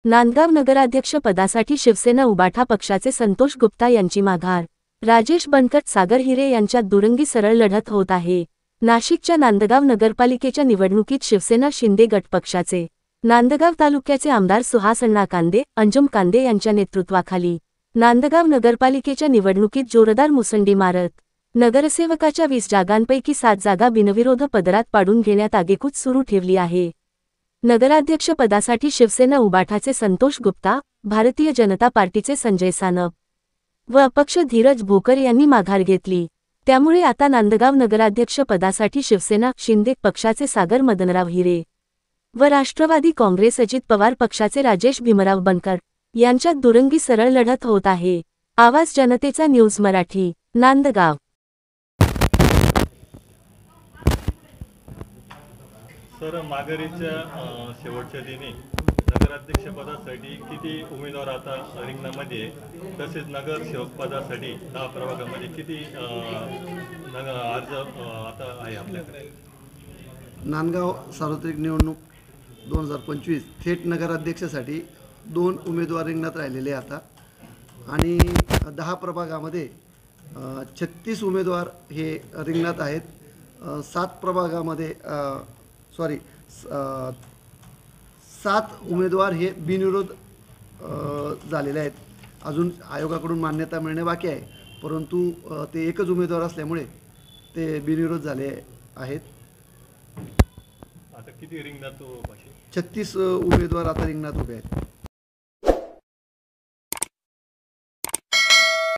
नांदगाव नगराध्यक्ष पदासाठी शिवसेना उबाठा पक्षाचे संतोष गुप्ता यांची माघार। राजेश बनकर सागर हिरे यांच्यात दुरंगी सरळ लढत होत आहे। नाशिकच्या नांदगाव नगरपालिकेच्या निवडणुकीत शिवसेना शिंदे गट पक्षाचे नांदगाव तालुक्याचे आमदार सुहास अण्णा कांदे, अंजुम कांदे यांच्या नेतृत्वाखाली नांदगाव नगरपालिकेच्या निवडणुकीत जोरदार मुसंडी मारत नगरसेवकाच्या 20 जागांपैकी 7 जागा बिनविरोध पदरात पाडून घेण्यात आगेकूच सुरू ठेवली आहे। नगराध्यक्ष पदासाठी शिवसेना उबाठाचे संतोष गुप्ता, भारतीय जनता पार्टीचे संजय सानप व अपक्ष धीरज भोकर यांनी माघार घेतली। त्यामुळे आता नांदगाव नगराध्यक्ष पदासाठी शिवसेना शिंदे पक्षाचे सागर मदनराव हिरे व राष्ट्रवादी काँग्रेस अजित पवार पक्षाचे राजेश भीमराव बनकर यांच्यात दुरंगी सरळ लढत होत आहे। आवाज जनतेचा न्यूज मराठी, नांदगाव। सर, माघारीच्या शेवटच्या दिनी नगराध्यक्ष पदासाठी किती उमेदवार आता रिंगणामध्ये, तसेच नगरसेवक पदासाठी 10 प्रभागामध्ये किती अर्ज आता आहे आपल्याकडे? नांदगाव सार्वत्रिक निवडणूक 2025 थेट नगराध्यक्षासाठी 2 उमेदवार रिंगणात राहिलेले आता आणि 10 प्रभागामध्ये 36 उमेदवार हे रिंगणात आहेत। 7 प्रभागामध्ये 7 उमेदवार हे बिनविरोध झालेले आहेत। अजून आयोगाकडून मान्यता मिळणे बाकी आहे, परंतु ते एकच उमेदवार असल्यामुळे ते बिनविरोध झाले आहेत। आता किती रिंगणात? 36 उमेदवार आता रिंगणात उभे आहेत।